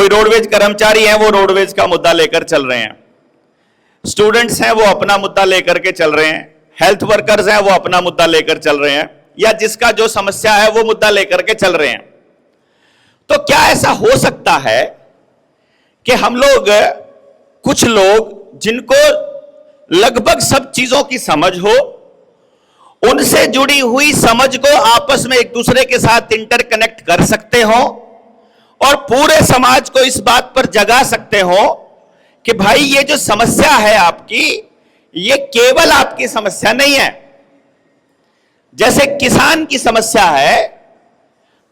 कोई रोडवेज कर्मचारी हैं, वो रोडवेज का मुद्दा लेकर चल रहे हैं, स्टूडेंट्स हैं वो अपना मुद्दा लेकर के चल रहे हैं, हेल्थ वर्कर्स हैं वो अपना मुद्दा लेकर चल रहे हैं, या जिसका जो समस्या है वो मुद्दा लेकर के चल रहे हैं। तो क्या ऐसा हो सकता है कि हम लोग, कुछ लोग जिनको लगभग सब चीजों की समझ हो, उनसे जुड़ी हुई समझ को आपस में एक दूसरे के साथ इंटरकनेक्ट कर सकते हो और पूरे समाज को इस बात पर जगा सकते हो कि भाई ये जो समस्या है आपकी, ये केवल आपकी समस्या नहीं है। जैसे किसान की समस्या है,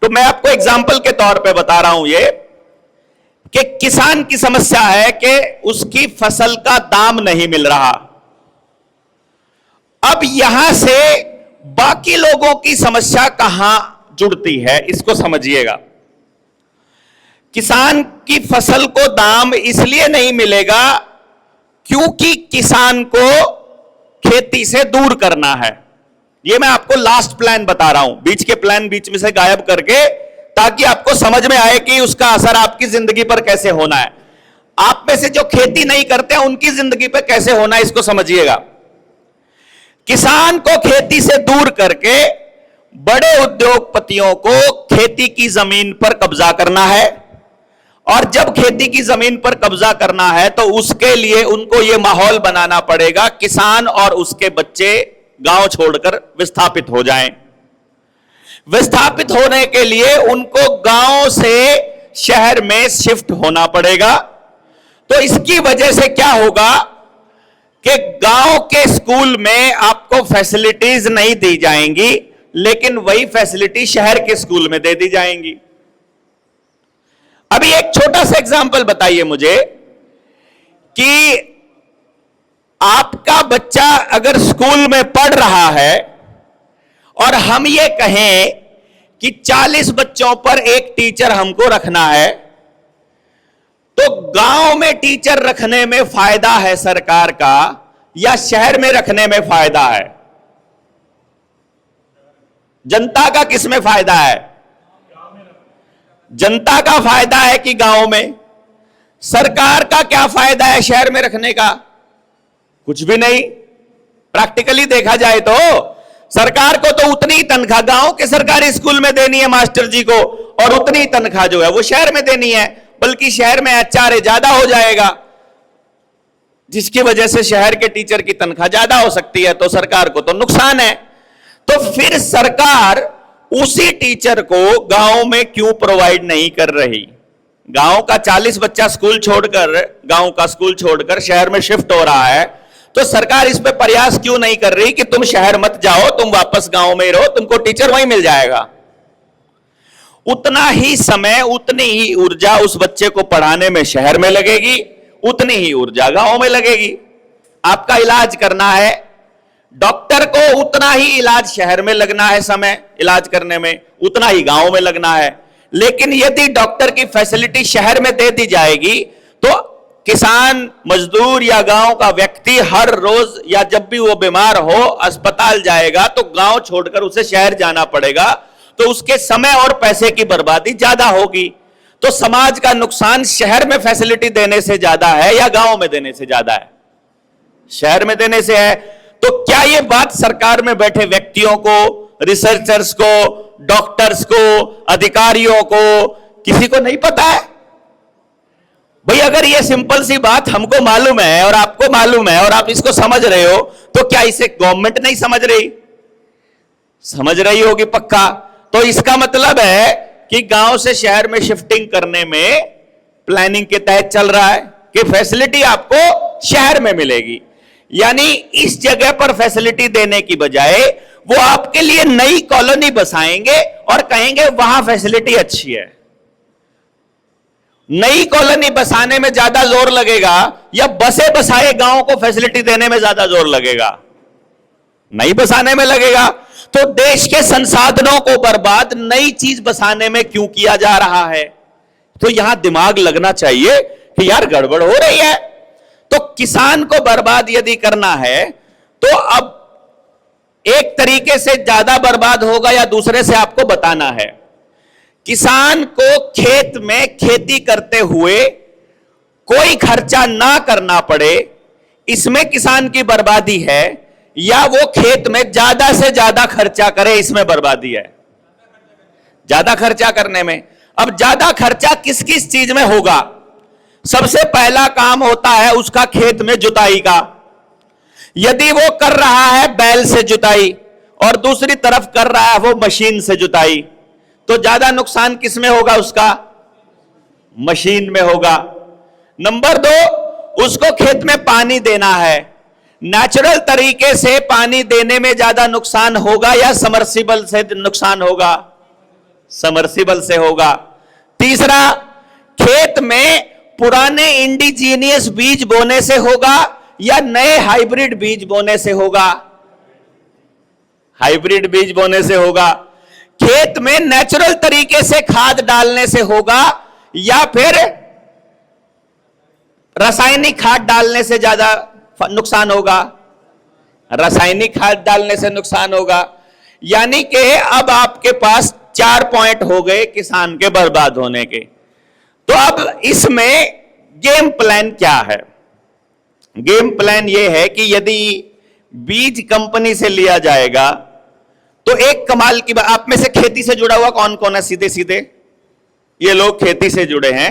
तो मैं आपको एग्जाम्पल के तौर पे बता रहा हूं ये कि किसान की समस्या है कि उसकी फसल का दाम नहीं मिल रहा। अब यहां से बाकी लोगों की समस्या कहां जुड़ती है, इसको समझिएगा। किसान की फसल को दाम इसलिए नहीं मिलेगा क्योंकि किसान को खेती से दूर करना है। ये मैं आपको लास्ट प्लान बता रहा हूं, बीच के प्लान बीच में से गायब करके, ताकि आपको समझ में आए कि उसका असर आपकी जिंदगी पर कैसे होना है। आप में से जो खेती नहीं करते हैं उनकी जिंदगी पर कैसे होना है, इसको समझिएगा। किसान को खेती से दूर करके बड़े उद्योगपतियों को खेती की जमीन पर कब्जा करना है, और जब खेती की जमीन पर कब्जा करना है तो उसके लिए उनको यह माहौल बनाना पड़ेगा किसान और उसके बच्चे गांव छोड़कर विस्थापित हो जाएं। विस्थापित होने के लिए उनको गांव से शहर में शिफ्ट होना पड़ेगा। तो इसकी वजह से क्या होगा कि गांव के स्कूल में आपको फैसिलिटीज नहीं दी जाएंगी, लेकिन वही फैसिलिटी शहर के स्कूल में दे दी जाएंगी। अभी एक छोटा सा एग्जांपल बताइए मुझे कि आपका बच्चा अगर स्कूल में पढ़ रहा है और हम ये कहें कि 40 बच्चों पर एक टीचर हमको रखना है, तो गांव में टीचर रखने में फायदा है सरकार का या शहर में रखने में फायदा है? जनता का किस में फायदा है? जनता का फायदा है कि गांव में? सरकार का क्या फायदा है शहर में रखने का? कुछ भी नहीं। प्रैक्टिकली देखा जाए तो सरकार को तो उतनी ही तनख्वाह गांव के सरकारी स्कूल में देनी है मास्टर जी को, और उतनी ही तनख्वाह जो है वो शहर में देनी है, बल्कि शहर में एचआरए ज्यादा हो जाएगा, जिसकी वजह से शहर के टीचर की तनख्वाह ज्यादा हो सकती है, तो सरकार को तो नुकसान है। तो फिर सरकार उसी टीचर को गांव में क्यों प्रोवाइड नहीं कर रही? गांव का 40 बच्चा स्कूल छोड़कर, गांव का स्कूल छोड़कर शहर में शिफ्ट हो रहा है, तो सरकार इस पे प्रयास क्यों नहीं कर रही कि तुम शहर मत जाओ, तुम वापस गांव में रहो, तुमको टीचर वहीं मिल जाएगा। उतना ही समय, उतनी ही ऊर्जा उस बच्चे को पढ़ाने में शहर में लगेगी, उतनी ही ऊर्जा गांव में लगेगी। आपका इलाज करना है, डॉक्टर को उतना ही इलाज शहर में लगना है, समय इलाज करने में उतना ही गांव में लगना है। लेकिन यदि डॉक्टर की फैसिलिटी शहर में दे दी जाएगी तो किसान, मजदूर या गांव का व्यक्ति हर रोज या जब भी वो बीमार हो अस्पताल जाएगा तो गांव छोड़कर उसे शहर जाना पड़ेगा, तो उसके समय और पैसे की बर्बादी ज्यादा होगी। तो समाज का नुकसान शहर में फैसिलिटी देने से ज्यादा है या गांव में देने से ज्यादा है? शहर में देने से है। तो क्या यह बात सरकार में बैठे व्यक्तियों को, रिसर्चर्स को, डॉक्टर्स को, अधिकारियों को, किसी को नहीं पता है? भाई अगर ये सिंपल सी बात हमको मालूम है और आपको मालूम है और आप इसको समझ रहे हो, तो क्या इसे गवर्नमेंट नहीं समझ रही? समझ रही होगी पक्का। तो इसका मतलब है कि गांव से शहर में शिफ्टिंग करने में प्लानिंग के तहत चल रहा है कि फैसिलिटी आपको शहर में मिलेगी, यानी इस जगह पर फैसिलिटी देने की बजाय वो आपके लिए नई कॉलोनी बसाएंगे और कहेंगे वहां फैसिलिटी अच्छी है। नई कॉलोनी बसाने में ज्यादा जोर लगेगा या बसे बसाए गांव को फैसिलिटी देने में ज्यादा जोर लगेगा? नई बसाने में लगेगा। तो देश के संसाधनों को बर्बाद नई चीज बसाने में क्यों किया जा रहा है? तो यहां दिमाग लगना चाहिए कि यार गड़बड़ हो रही है। तो किसान को बर्बाद यदि करना है तो अब एक तरीके से ज्यादा बर्बाद होगा या दूसरे से आपको बताना है। किसान को खेत में खेती करते हुए कोई खर्चा ना करना पड़े, इसमें किसान की बर्बादी है, या वो खेत में ज्यादा से ज्यादा खर्चा करे, इसमें बर्बादी है? ज्यादा खर्चा करने में। अब ज्यादा खर्चा किस किस चीज में होगा? सबसे पहला काम होता है उसका खेत में जुताई का। यदि वो कर रहा है बैल से जुताई और दूसरी तरफ कर रहा है वो मशीन से जुताई, तो ज्यादा नुकसान किस में होगा? उसका मशीन में होगा। नंबर 2, उसको खेत में पानी देना है। नेचुरल तरीके से पानी देने में ज्यादा नुकसान होगा या समर्सिबल से नुकसान होगा? समर्सिबल से होगा। तीसरा, खेत में पुराने इंडिजीनियस बीज बोने से होगा या नए हाइब्रिड बीज बोने से होगा? हाइब्रिड बीज बोने से होगा। खेत में नेचुरल तरीके से खाद डालने से होगा या फिर रासायनिक खाद डालने से ज्यादा नुकसान होगा? रासायनिक खाद डालने से नुकसान होगा। यानी कि अब आपके पास 4 पॉइंट हो गए किसान के बर्बाद होने के। तो अब इसमें गेम प्लान क्या है? गेम प्लान यह है कि यदि बीज कंपनी से लिया जाएगा तो एक कमाल की बात, आप में से खेती से जुड़ा हुआ कौन कौन है? सीधे सीधे ये लोग खेती से जुड़े हैं।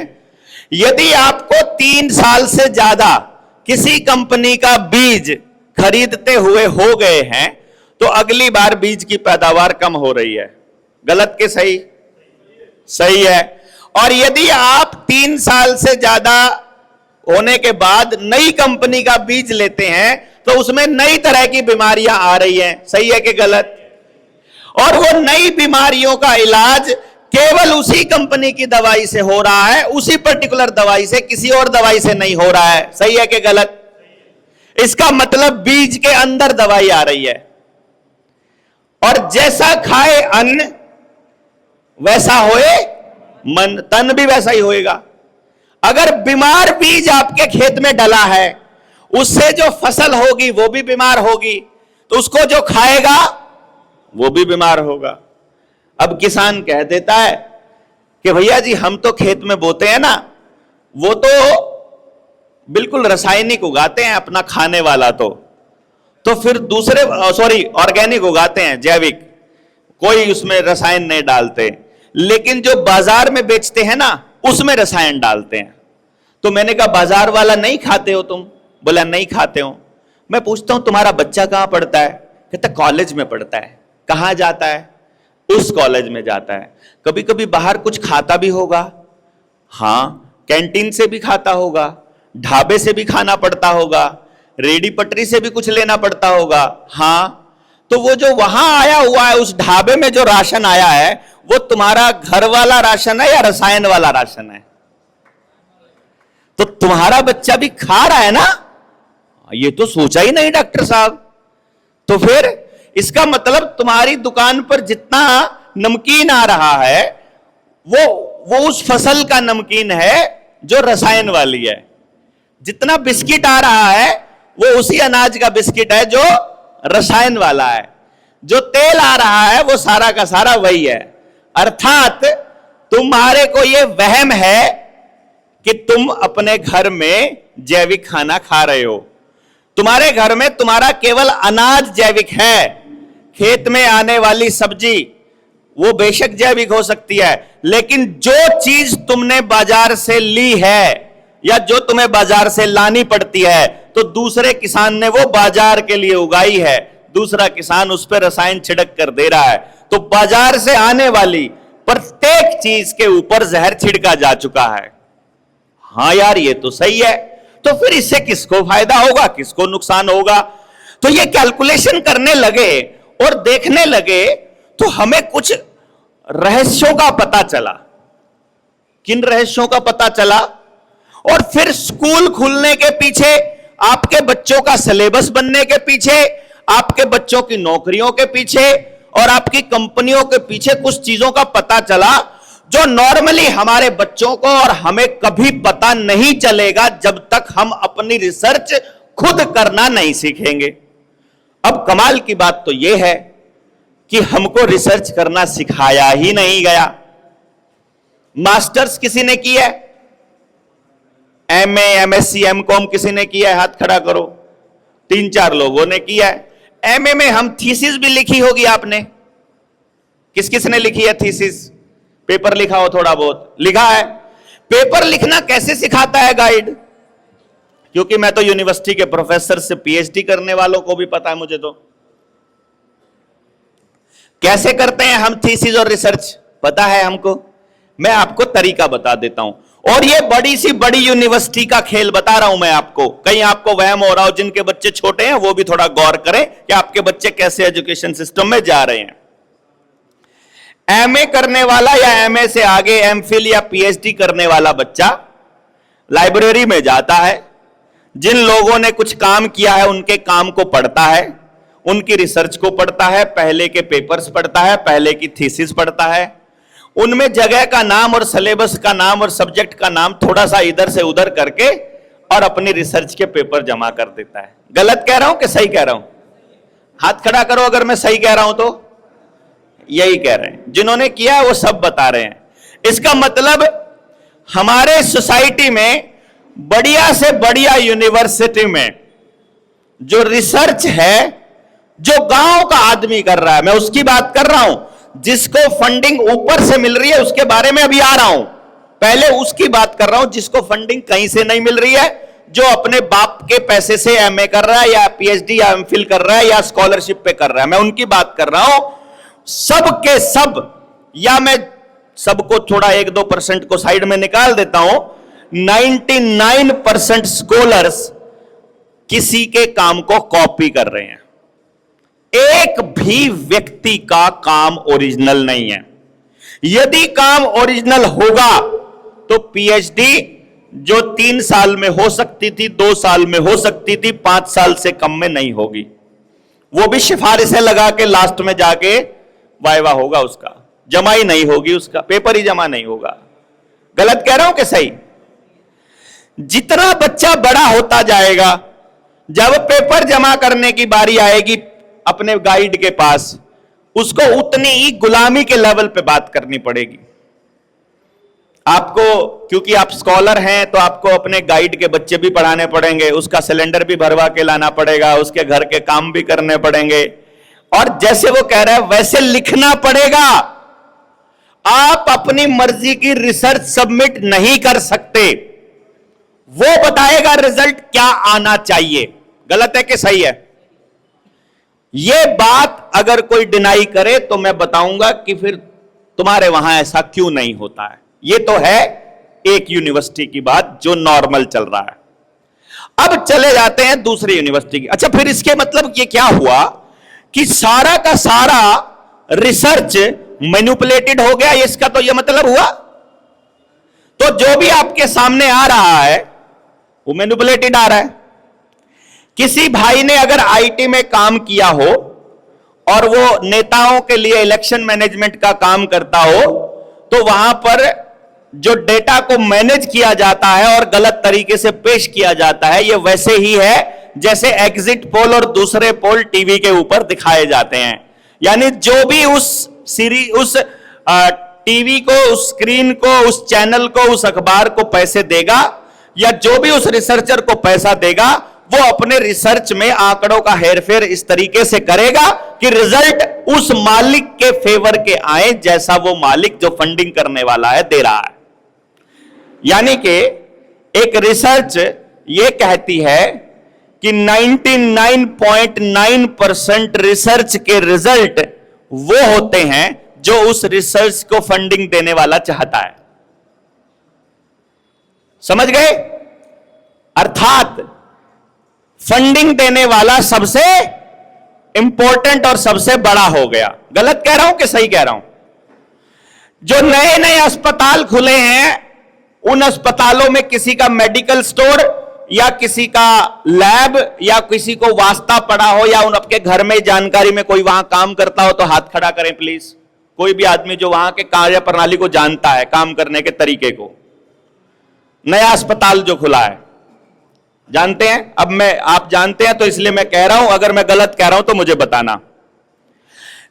यदि आपको 3 साल से ज्यादा किसी कंपनी का बीज खरीदते हुए हो गए हैं तो अगली बार बीज की पैदावार कम हो रही है। गलत के सही? सही है। और यदि आप 3 साल से ज्यादा होने के बाद नई कंपनी का बीज लेते हैं तो उसमें नई तरह की बीमारियां आ रही हैं। सही है कि गलत? और वो नई बीमारियों का इलाज केवल उसी कंपनी की दवाई से हो रहा है, उसी पर्टिकुलर दवाई से, किसी और दवाई से नहीं हो रहा है। सही है कि गलत? इसका मतलब बीज के अंदर दवाई आ रही है। और जैसा खाए अन्न वैसा होए मन, तन भी वैसा ही होएगा। अगर बीमार बीज आपके खेत में डला है, उससे जो फसल होगी वो भी बीमार होगी, तो उसको जो खाएगा वो भी बीमार होगा। अब किसान कह देता है कि भैया जी हम तो खेत में बोते हैं ना, वो तो बिल्कुल रासायनिक उगाते हैं अपना खाने वाला, तो फिर दूसरे ऑर्गेनिक उगाते हैं, जैविक, कोई उसमें रसायन नहीं डालते, लेकिन जो बाजार में बेचते हैं ना उसमें रसायन डालते हैं। तो मैंने कहा बाजार वाला नहीं खाते हो तुम? बोला नहीं खाते हो। मैं पूछता हूं तुम्हारा बच्चा कहां पढ़ता है? कहता कॉलेज में पढ़ता है। कहां जाता है? उस कॉलेज में जाता है। कभी कभी बाहर कुछ खाता भी होगा? हां, कैंटीन से भी खाता होगा, ढाबे से भी खाना पड़ता होगा, रेडी पटरी से भी कुछ लेना पड़ता होगा। हां, तो वो जो वहां आया हुआ है, उस ढाबे में जो राशन आया है, वो तुम्हारा घर वाला राशन है या रसायन वाला राशन है? तो तुम्हारा बच्चा भी खा रहा है ना? ये तो सोचा ही नहीं डॉक्टर साहब। तो फिर इसका मतलब तुम्हारी दुकान पर जितना नमकीन आ रहा है वो उस फसल का नमकीन है जो रसायन वाली है। जितना बिस्किट आ रहा है वो उसी अनाज का बिस्किट है जो रसायन वाला है। जो तेल आ रहा है वो सारा का सारा वही है। अर्थात तुम्हारे को ये वहम है कि तुम अपने घर में जैविक खाना खा रहे हो। तुम्हारे घर में तुम्हारा केवल अनाज जैविक है। खेत में आने वाली सब्जी वो बेशक जैविक हो सकती है, लेकिन जो चीज तुमने बाजार से ली है या जो तुम्हें बाजार से लानी पड़ती है, तो दूसरे किसान ने वो बाजार के लिए उगाई है, दूसरा किसान उस पर रसायन छिड़क कर दे रहा है। तो बाजार से आने वाली प्रत्येक चीज के ऊपर जहर छिड़का जा चुका है। हां यार, ये तो सही है। तो फिर इससे किसको फायदा होगा, किसको नुकसान होगा? तो ये कैलकुलेशन करने लगे और देखने लगे तो हमें कुछ रहस्यों का पता चला। किन रहस्यों का पता चला? और फिर स्कूल खुलने के पीछे, आपके बच्चों का सिलेबस बनने के पीछे, आपके बच्चों की नौकरियों के पीछे और आपकी कंपनियों के पीछे कुछ चीजों का पता चला जो नॉर्मली हमारे बच्चों को और हमें कभी पता नहीं चलेगा जब तक हम अपनी रिसर्च खुद करना नहीं सीखेंगे। अब कमाल की बात तो यह है कि हमको रिसर्च करना सिखाया ही नहीं गया। मास्टर्स किसी ने किया है? एमए, एमएससी, एमकॉम किसी ने किया है? हाथ खड़ा करो। 3-4 लोगों ने किया है। एमए में हम थीसिस भी लिखी होगी आपने। किस किस ने लिखी है थीसिस? पेपर लिखा हो, थोड़ा बहुत लिखा है। पेपर लिखना कैसे सिखाता है गाइड? क्योंकि मैं तो यूनिवर्सिटी के प्रोफेसर से पीएचडी करने वालों को भी पता है मुझे। तो कैसे करते हैं हम थीसिस और रिसर्च पता है हमको। मैं आपको तरीका बता देता हूं, और ये बड़ी सी बड़ी यूनिवर्सिटी का खेल बता रहा हूं मैं आपको। कहीं आपको वहम हो रहा हो, जिनके बच्चे छोटे हैं वो भी थोड़ा गौर करें कि आपके बच्चे कैसे एजुकेशन सिस्टम में जा रहे हैं। एमए करने वाला या एमए से आगे एमफिल या पीएचडी करने वाला बच्चा लाइब्रेरी में जाता है, जिन लोगों ने कुछ काम किया है उनके काम को पढ़ता है, उनकी रिसर्च को पढ़ता है, पहले के पेपर्स पढ़ता है, पहले की थीसिस पढ़ता है, उनमें जगह का नाम और सिलेबस का नाम और सब्जेक्ट का नाम थोड़ा सा इधर से उधर करके और अपनी रिसर्च के पेपर जमा कर देता है। गलत कह रहा हूं कि सही कह रहा हूं? हाथ खड़ा करो अगर मैं सही कह रहा हूं तो। यही कह रहे हैं, जिन्होंने किया वो सब बता रहे हैं। इसका मतलब हमारे सोसाइटी में बढ़िया से बढ़िया यूनिवर्सिटी में जो रिसर्च है, जो गांव का आदमी कर रहा है, मैं उसकी बात कर रहा हूं। जिसको फंडिंग ऊपर से मिल रही है उसके बारे में अभी आ रहा हूं, पहले उसकी बात कर रहा हूं जिसको फंडिंग कहीं से नहीं मिल रही है, जो अपने बाप के पैसे से एमए कर रहा है या पीएचडी या एमफिल कर रहा है या स्कॉलरशिप पे कर रहा है, मैं उनकी बात कर रहा हूं। सब के सब, या मैं सबको थोड़ा 1-2% को साइड में निकाल देता हूं, 99% स्कॉलर्स किसी के काम को कॉपी कर रहे हैं। एक भी व्यक्ति का काम ओरिजिनल नहीं है। यदि काम ओरिजिनल होगा तो पीएचडी जो 3 साल में हो सकती थी, 2 साल में हो सकती थी, 5 साल से कम में नहीं होगी। वो भी सिफारिशें लगा के लास्ट में जाके वाइवा होगा, उसका जमा ही नहीं होगी, उसका पेपर ही जमा नहीं होगा। गलत कह रहा हूं कि सही? जितना बच्चा बड़ा होता जाएगा, जब पेपर जमा करने की बारी आएगी अपने गाइड के पास, उसको उतनी ही गुलामी के लेवल पे बात करनी पड़ेगी आपको। क्योंकि आप स्कॉलर हैं तो आपको अपने गाइड के बच्चे भी पढ़ाने पड़ेंगे, उसका सिलेंडर भी भरवा के लाना पड़ेगा, उसके घर के काम भी करने पड़ेंगे, और जैसे वो कह रहा है वैसे लिखना पड़ेगा। आप अपनी मर्जी की रिसर्च सबमिट नहीं कर सकते, वो बताएगा रिजल्ट क्या आना चाहिए। गलत है कि सही है? यह बात अगर कोई डिनाई करे तो मैं बताऊंगा कि फिर तुम्हारे वहां ऐसा क्यों नहीं होता है। यह तो है एक यूनिवर्सिटी की बात जो नॉर्मल चल रहा है। अब चले जाते हैं दूसरी यूनिवर्सिटी की। अच्छा, फिर इसके मतलब यह क्या हुआ कि सारा का सारा रिसर्च मैनिपुलेटेड हो गया, इसका तो यह मतलब हुआ। तो जो भी आपके सामने आ रहा है वो मैनिपुलेटेड आ रहा है। किसी भाई ने अगर आईटी में काम किया हो और वो नेताओं के लिए इलेक्शन मैनेजमेंट का काम करता हो, तो वहां पर जो डेटा को मैनेज किया जाता है और गलत तरीके से पेश किया जाता है, ये वैसे ही है जैसे एग्जिट पोल और दूसरे पोल टीवी के ऊपर दिखाए जाते हैं। यानी जो भी उस टीवी को, उस स्क्रीन को, उस चैनल को, उस अखबार को पैसे देगा, या जो भी उस रिसर्चर को पैसा देगा, वो अपने रिसर्च में आंकड़ों का हेरफेर इस तरीके से करेगा कि रिजल्ट उस मालिक के फेवर के आए जैसा वो मालिक जो फंडिंग करने वाला है दे रहा है। यानी कि एक रिसर्च ये कहती है कि 99.9% रिसर्च के रिजल्ट वो होते हैं जो उस रिसर्च को फंडिंग देने वाला चाहता है। समझ गए? अर्थात फंडिंग देने वाला सबसे इंपॉर्टेंट और सबसे बड़ा हो गया। गलत कह रहा हूं कि सही कह रहा हूं? जो नए नए अस्पताल खुले हैं, उन अस्पतालों में किसी का मेडिकल स्टोर या किसी का लैब या किसी को वास्ता पड़ा हो, या उन आपके घर में जानकारी में कोई वहां काम करता हो तो हाथ खड़ा करें प्लीज। कोई भी आदमी जो वहां के कार्य प्रणाली को जानता है, काम करने के तरीके को। नया अस्पताल जो खुला है, जानते हैं? अब आप जानते हैं तो इसलिए मैं कह रहा हूं, अगर मैं गलत कह रहा हूं तो मुझे बताना।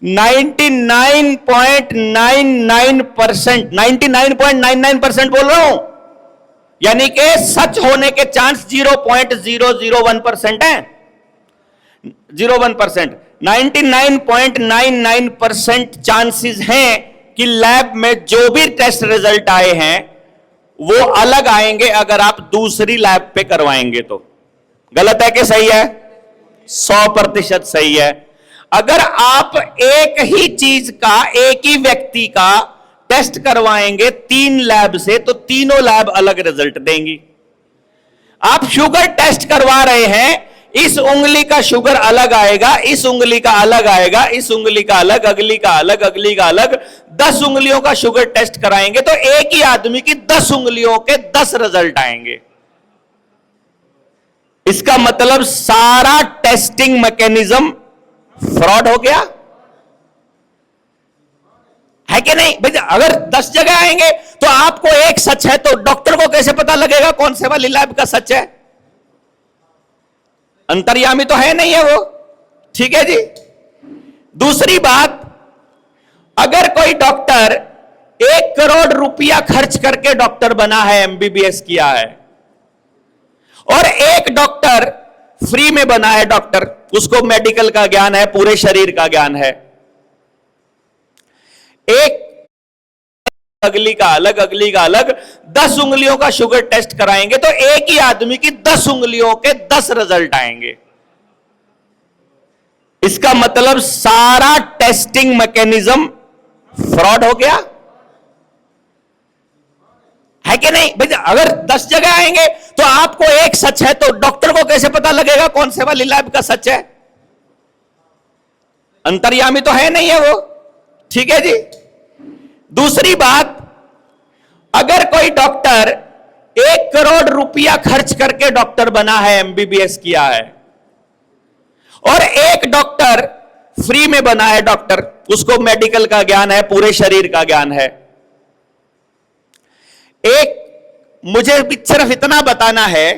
99.99%, 99.99% बोल रहा हूं, यानी कि सच होने के चांस 0.001% है। 01%, 99.99% चांसेस हैं कि लैब में जो भी टेस्ट रिजल्ट आए हैं वो अलग आएंगे अगर आप दूसरी लैब पे करवाएंगे तो। गलत है कि सही है? 100% सही है। अगर आप एक ही चीज का, एक ही व्यक्ति का टेस्ट करवाएंगे 3 लैब से तो तीनों लैब अलग रिजल्ट देंगी। आप शुगर टेस्ट करवा रहे हैं, इस उंगली का शुगर अलग आएगा, इस उंगली का अलग आएगा, इस उंगली का अलग, अगली का अलग, अगली का अलग। 10 उंगलियों का शुगर टेस्ट कराएंगे तो एक ही आदमी की 10 उंगलियों के 10 रिजल्ट आएंगे। इसका मतलब सारा टेस्टिंग मैकेनिज्म फ्रॉड हो गया है कि नहीं भाई? अगर 10 जगह आएंगे तो आपको एक सच है तो डॉक्टर को कैसे पता लगेगा कौन से वाली लैब का सच है? अंतर्यामी तो है नहीं है वो। ठीक है जी। दूसरी बात, अगर कोई डॉक्टर 1 करोड़ रुपया खर्च करके डॉक्टर बना है, एमबीबीएस किया है, और एक डॉक्टर फ्री में बना है डॉक्टर, उसको मेडिकल का ज्ञान है, पूरे शरीर का ज्ञान है, एक अगली का अलग, अगली का अलग, 10 उंगलियों का शुगर टेस्ट कराएंगे तो एक ही आदमी की 10 उंगलियों के 10 रिजल्ट आएंगे। इसका मतलब सारा टेस्टिंग मैकेनिज्म फ्रॉड हो गया है कि नहीं भाई? अगर 10 जगह आएंगे तो आपको एक सच है तो डॉक्टर को कैसे पता लगेगा कौन से वाली लैब का सच है? अंतर्यामी तो है नहीं है वो। ठीक है जी। दूसरी बात, अगर कोई डॉक्टर 1 करोड़ रुपया खर्च करके डॉक्टर बना है, एमबीबीएस किया है, और एक डॉक्टर फ्री में बना है डॉक्टर, उसको मेडिकल का ज्ञान है, पूरे शरीर का ज्ञान है, एक मुझे भी सिर्फ इतना बताना है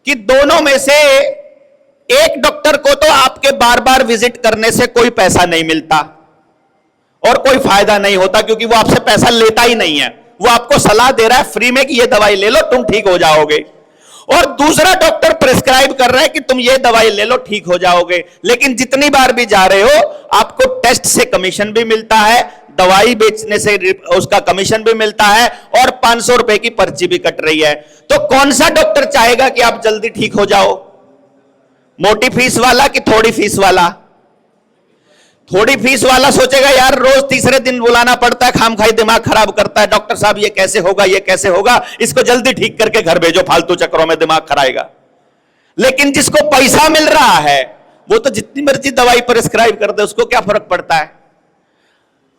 कि दोनों में से एक डॉक्टर को तो आपके बार बार विजिट करने से कोई पैसा नहीं मिलता और कोई फायदा नहीं होता, क्योंकि वो आपसे पैसा लेता ही नहीं है, वो आपको सलाह दे रहा है फ्री में कि ये दवाई ले लो तुम ठीक हो जाओगे, और दूसरा डॉक्टर प्रिस्क्राइब कर रहा है कि तुम ये दवाई ले लो ठीक हो जाओगे। लेकिन जितनी बार भी जा रहे हो आपको टेस्ट से कमीशन भी मिलता है, दवाई बेचने से उसका कमीशन भी मिलता है, और 500 रुपए की पर्ची भी कट रही है। तो कौन सा डॉक्टर चाहेगा कि आप जल्दी ठीक हो जाओ? मोटी फीस वाला कि थोड़ी फीस वाला? थोड़ी फीस वाला सोचेगा यार रोज तीसरे दिन बुलाना पड़ता है, खामखाई दिमाग खराब करता है, डॉक्टर साहब ये कैसे होगा, ये कैसे होगा, इसको जल्दी ठीक करके घर भेजो, फालतू चक्करों में दिमाग खराएगा। लेकिन जिसको पैसा मिल रहा है वो तो जितनी मर्जी दवाई प्रिस्क्राइब कर दे, उसको क्या फर्क पड़ता है?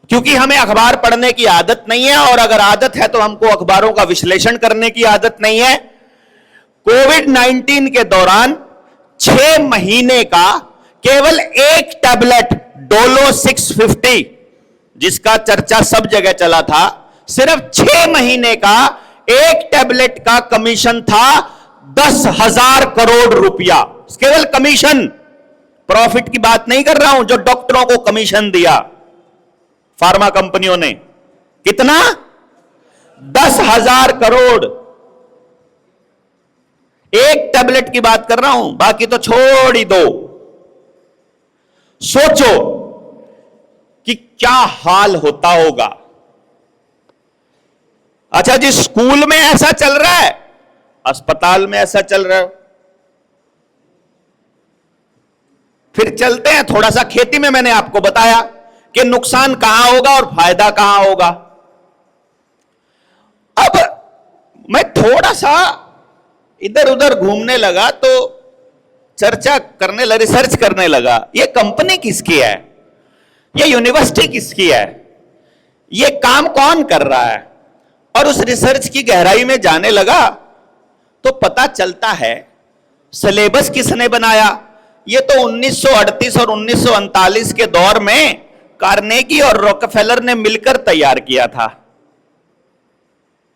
क्योंकि हमें अखबार पढ़ने की आदत नहीं है, और अगर आदत है तो हमको अखबारों का विश्लेषण करने की आदत नहीं है। कोविड-19 के दौरान 6 महीने का केवल एक टैबलेट डोलो 650, जिसका चर्चा सब जगह चला था, सिर्फ 6 महीने का एक टैबलेट का कमीशन था 10,000 करोड़ रुपया। केवल कमीशन, प्रॉफिट की बात नहीं कर रहा हूं, जो डॉक्टरों को कमीशन दिया फार्मा कंपनियों ने, कितना? 10,000 करोड़। एक टैबलेट की बात कर रहा हूं, बाकी तो छोड़ ही दो। सोचो कि क्या हाल होता होगा। अच्छा जी, स्कूल में ऐसा चल रहा है, अस्पताल में ऐसा चल रहा है, फिर चलते हैं थोड़ा सा खेती में। मैंने आपको बताया कि नुकसान कहां होगा और फायदा कहां होगा। अब मैं थोड़ा सा इधर उधर घूमने लगा तो चर्चा करने लगा, रिसर्च करने लगा, ये कंपनी किसकी है, ये यूनिवर्सिटी किसकी है, ये काम कौन कर रहा है, और उस रिसर्च की गहराई में जाने लगा तो पता चलता है सिलेबस किसने बनाया। ये तो 1938 और 1939 के दौर में कार्नेगी और रॉकफेलर ने मिलकर तैयार किया था।